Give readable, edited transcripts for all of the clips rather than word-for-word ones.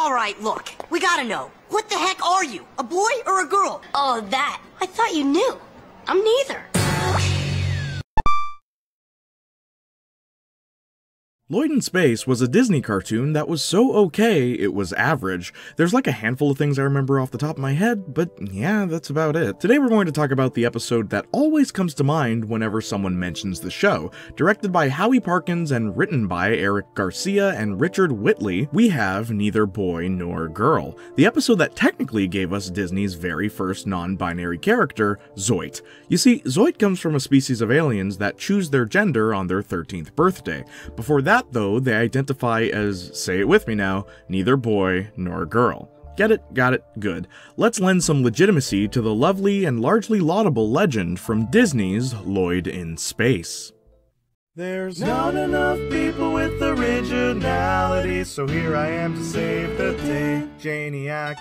Alright, look. We gotta know. What the heck are you? A boy or a girl? Oh, that. I thought you knew. I'm neither. Lloyd in Space was a Disney cartoon that was so okay it was average. There's like a handful of things I remember off the top of my head, but yeah, that's about it. Today we're going to talk about the episode that always comes to mind whenever someone mentions the show. Directed by Howie Parkins and written by Eric Garcia and Richard Whitley, we have Neither Boy Nor Girl, the episode that technically gave us Disney's very first non-binary character, Zoit. You see, Zoit comes from a species of aliens that choose their gender on their 13th birthday. Before that, though, they identify as, say it with me now, neither boy nor girl. Get it? Got it? Good. Let's lend some legitimacy to the lovely and largely laudable legend from Disney's Lloyd in Space. There's not enough people with originality, so here I am to save the day, Jayniac.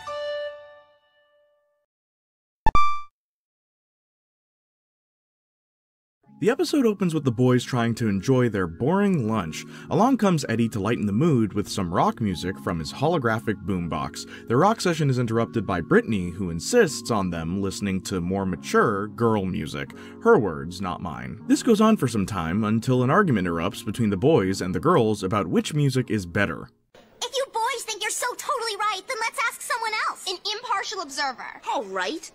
The episode opens with the boys trying to enjoy their boring lunch. Along comes Eddie to lighten the mood with some rock music from his holographic boombox. The rock session is interrupted by Brittany, who insists on them listening to more mature girl music. Her words, not mine. This goes on for some time until an argument erupts between the boys and the girls about which music is better. If you boys think you're so totally right, then let's ask someone else. An impartial observer. All right.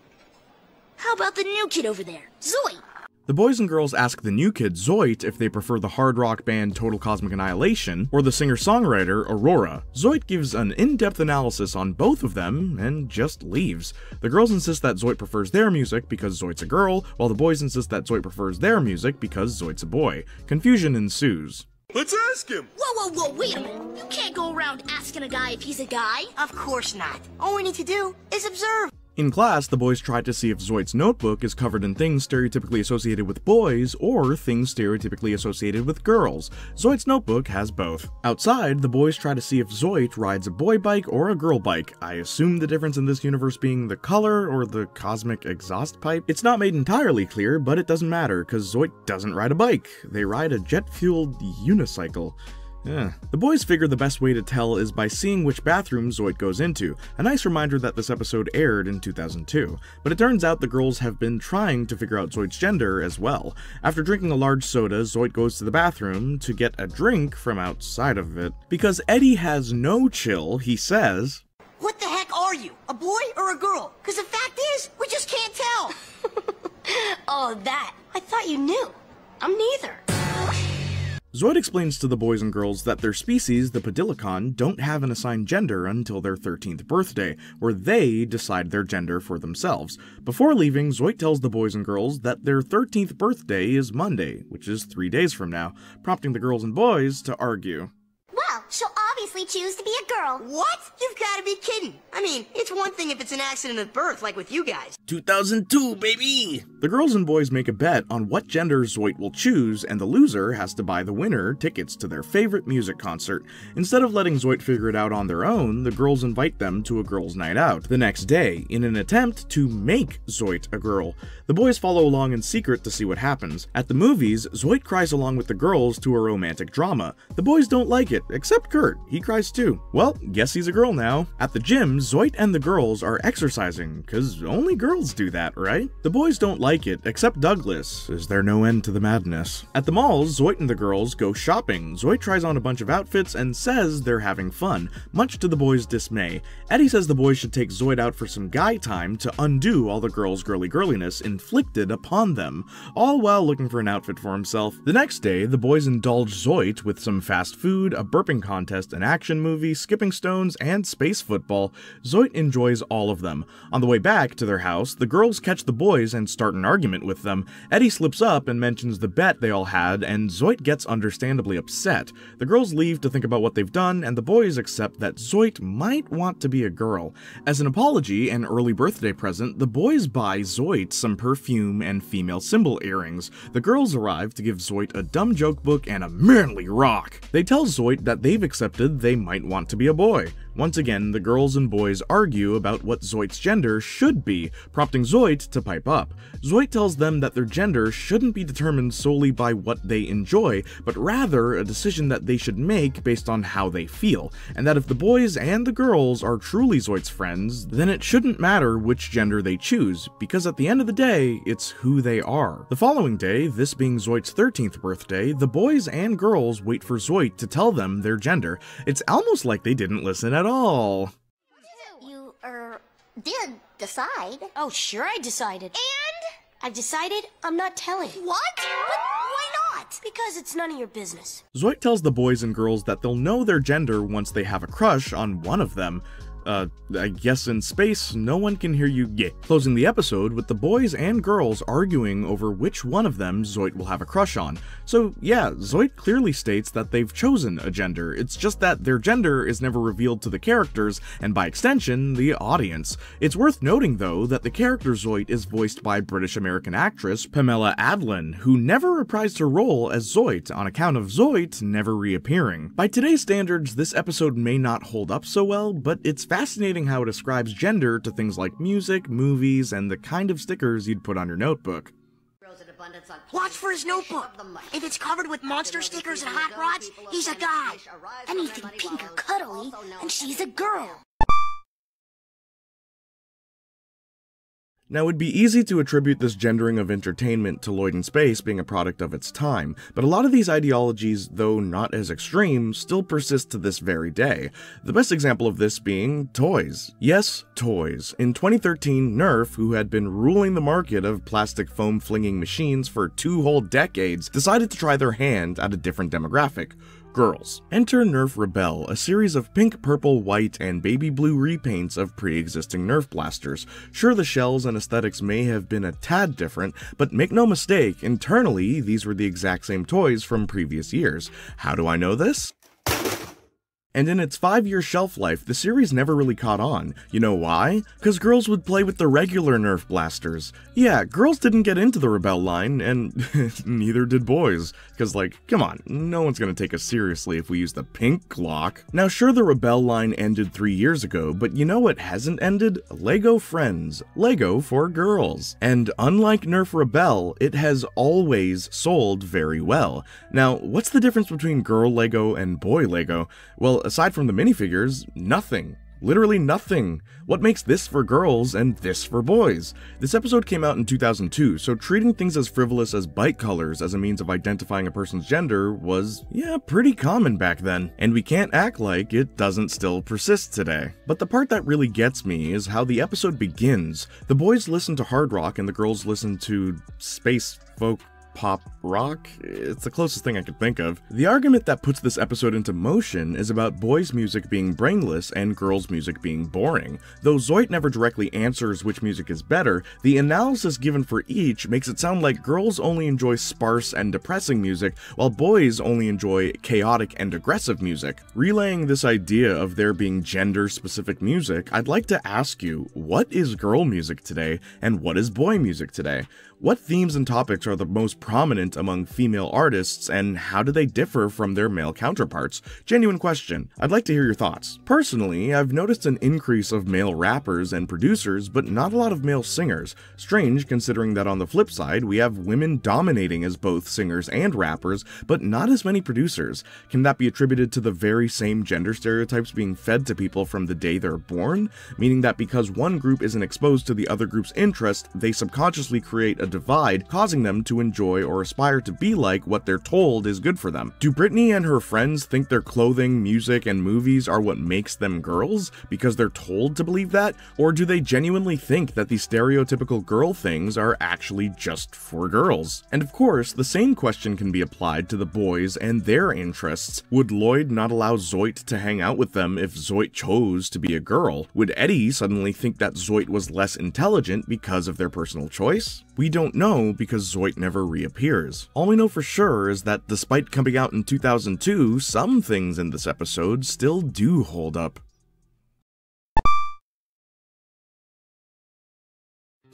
How about the new kid over there, Zoe? The boys and girls ask the new kid, Zoit, if they prefer the hard rock band Total Cosmic Annihilation or the singer-songwriter Aurora. Zoit gives an in-depth analysis on both of them and just leaves. The girls insist that Zoit prefers their music because Zoit's a girl, while the boys insist that Zoit prefers their music because Zoit's a boy. Confusion ensues. Let's ask him! Whoa, wait a minute. You can't go around asking a guy if he's a guy. Of course not. All we need to do is observe. In class, the boys try to see if Zoit's notebook is covered in things stereotypically associated with boys or things stereotypically associated with girls. Zoit's notebook has both. Outside, the boys try to see if Zoit rides a boy bike or a girl bike. I assume the difference in this universe being the color or the cosmic exhaust pipe. It's not made entirely clear, but it doesn't matter because Zoit doesn't ride a bike. They ride a jet-fueled unicycle. The boys figure the best way to tell is by seeing which bathroom Zoit goes into, a nice reminder that this episode aired in 2002. But it turns out the girls have been trying to figure out Zoit's gender as well. After drinking a large soda, Zoit goes to the bathroom to get a drink from outside of it. Because Eddie has no chill, he says, What the heck are you? A boy or a girl? Because the fact is, we just can't tell. Oh, that. I thought you knew. I'm neither. Zoit explains to the boys and girls that their species, the Pedilicon, don't have an assigned gender until their 13th birthday, where they decide their gender for themselves. Before leaving, Zoit tells the boys and girls that their 13th birthday is Monday, which is 3 days from now, prompting the girls and boys to argue. Well, she'll obviously choose to be a girl. What? You've got to be kidding. I mean, it's one thing if it's an accident of birth, like with you guys. 2002, baby! The girls and boys make a bet on what gender Zoit will choose, and the loser has to buy the winner tickets to their favorite music concert. Instead of letting Zoit figure it out on their own, the girls invite them to a girls' night out the next day, in an attempt to make Zoit a girl. The boys follow along in secret to see what happens. At the movies, Zoit cries along with the girls to a romantic drama. The boys don't like it, except Kurt. He cries too. Well, guess he's a girl now. At the gym, Zoit and the girls are exercising, cause only girls do that, right? The boys don't like it, except Douglas. Is there no end to the madness? At the malls, Zoit and the girls go shopping. Zoit tries on a bunch of outfits and says they're having fun, much to the boys' dismay. Eddie says the boys should take Zoit out for some guy time to undo all the girls' girliness inflicted upon them, all while looking for an outfit for himself. The next day, the boys indulge Zoit with some fast food, a burping contest, an action movie, skipping stones, and space football. Zoit enjoys all of them. On the way back to their house, the girls catch the boys and start an argument with them. Eddie slips up and mentions the bet they all had, and Zoit gets understandably upset. The girls leave to think about what they've done, and the boys accept that Zoit might want to be a girl. As an apology and early birthday present, the boys buy Zoit some perfume and female symbol earrings. The girls arrive to give Zoit a dumb joke book and a manly rock. They tell Zoit that they've accepted they might want to be a boy. Once again, the girls and boys argue about what Zoit's gender should be, prompting Zoit to pipe up. Zoit tells them that their gender shouldn't be determined solely by what they enjoy, but rather a decision that they should make based on how they feel, and that if the boys and the girls are truly Zoit's friends, then it shouldn't matter which gender they choose, because at the end of the day, it's who they are. The following day, this being Zoit's 13th birthday, the boys and girls wait for Zoit to tell them their gender. It's almost like they didn't listen at all. You, did decide. Oh, sure I decided. And? I've decided I'm not telling. What? But why not? Because it's none of your business. Zoit tells the boys and girls that they'll know their gender once they have a crush on one of them. I guess in space, no one can hear you yet. Closing the episode with the boys and girls arguing over which one of them Zoit will have a crush on. So yeah, Zoit clearly states that they've chosen a gender, it's just that their gender is never revealed to the characters, and by extension, the audience. It's worth noting though that the character Zoit is voiced by British-American actress Pamela Adlon, who never reprised her role as Zoit on account of Zoit never reappearing. By today's standards, this episode may not hold up so well, but it's fascinating how it ascribes gender to things like music, movies, and the kind of stickers you'd put on your notebook. Watch for his notebook. If it's covered with monster stickers and hot rods, he's a guy. Anything pink or cuddly, and she's a girl. Now, it'd be easy to attribute this gendering of entertainment to Lloyd in Space being a product of its time, but a lot of these ideologies, though not as extreme, still persist to this very day. The best example of this being toys. Yes, toys. In 2013, Nerf, who had been ruling the market of plastic foam flinging machines for 2 whole decades, decided to try their hand at a different demographic. Girls. Enter Nerf Rebel, a series of pink, purple, white, and baby blue repaints of pre-existing Nerf blasters. Sure, the shells and aesthetics may have been a tad different, but make no mistake, internally, these were the exact same toys from previous years. How do I know this? And in its 5-year shelf life, the series never really caught on. You know why? Because girls would play with the regular Nerf blasters. Yeah, girls didn't get into the Rebel line, and neither did boys. Because, like, come on, no one's gonna take us seriously if we use the pink Glock. Now sure, the Rebel line ended 3 years ago, but you know what hasn't ended? Lego Friends. Lego for girls. And unlike Nerf Rebel, it has always sold very well. Now, what's the difference between girl Lego and boy Lego? Well, aside from the minifigures, nothing. Literally nothing. What makes this for girls and this for boys? This episode came out in 2002, so treating things as frivolous as bike colors as a means of identifying a person's gender was, yeah, pretty common back then. And we can't act like it doesn't still persist today. But the part that really gets me is how the episode begins. The boys listen to hard rock and the girls listen to space folk pop rock? It's the closest thing I could think of. The argument that puts this episode into motion is about boys' music being brainless and girls' music being boring. Though Zoit never directly answers which music is better, the analysis given for each makes it sound like girls only enjoy sparse and depressing music, while boys only enjoy chaotic and aggressive music. Relaying this idea of there being gender-specific music, I'd like to ask you, what is girl music today, and what is boy music today? What themes and topics are the most prominent among female artists, and how do they differ from their male counterparts? Genuine question. I'd like to hear your thoughts. Personally, I've noticed an increase of male rappers and producers, but not a lot of male singers. Strange, considering that on the flip side, we have women dominating as both singers and rappers, but not as many producers. Can that be attributed to the very same gender stereotypes being fed to people from the day they're born? Meaning that because one group isn't exposed to the other group's interest, they subconsciously create a divide, causing them to enjoy or aspire to be like what they're told is good for them. Do Britney and her friends think their clothing, music, and movies are what makes them girls because they're told to believe that? Or do they genuinely think that these stereotypical girl things are actually just for girls? And of course, the same question can be applied to the boys and their interests. Would Lloyd not allow Zoit to hang out with them if Zoit chose to be a girl? Would Eddie suddenly think that Zoit was less intelligent because of their personal choice? We don't know because Zoit never reappears. All we know for sure is that despite coming out in 2002, some things in this episode still do hold up.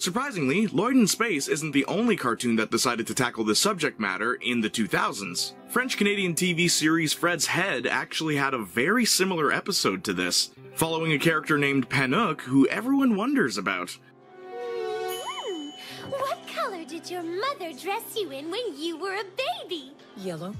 Surprisingly, Lloyd in Space isn't the only cartoon that decided to tackle this subject matter in the 2000s. French-Canadian TV series Fred's Head actually had a very similar episode to this, following a character named Panook who everyone wonders about. What color did your mother dress you in when you were a baby? Yellow?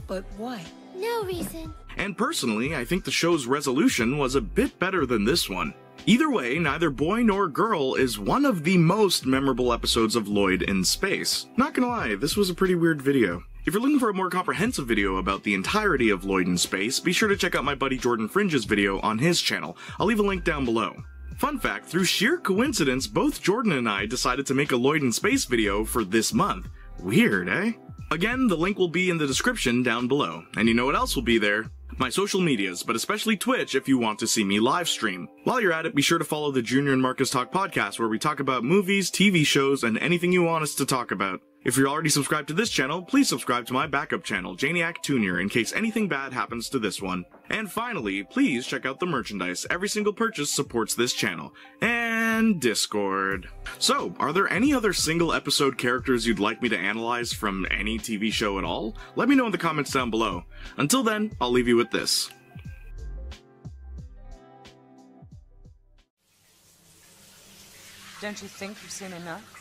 But why? No reason. And personally, I think the show's resolution was a bit better than this one. Either way, neither boy nor girl is one of the most memorable episodes of Lloyd in Space. Not gonna lie, this was a pretty weird video. If you're looking for a more comprehensive video about the entirety of Lloyd in Space, be sure to check out my buddy Jordan Fringe's video on his channel. I'll leave a link down below. Fun fact, through sheer coincidence, both Jordan and I decided to make a Lloyd in Space video for this month. Weird, eh? Again, the link will be in the description down below. And you know what else will be there? My social medias, but especially Twitch if you want to see me live stream. While you're at it, be sure to follow the Junior and Marcus Talk podcast where we talk about movies, TV shows, and anything you want us to talk about. If you're already subscribed to this channel, please subscribe to my backup channel, Jayniac Jr., in case anything bad happens to this one. And finally, please check out the merchandise. Every single purchase supports this channel. And Discord. So, are there any other single episode characters you'd like me to analyze from any TV show at all? Let me know in the comments down below. Until then, I'll leave you with this. Don't you think you've seen enough?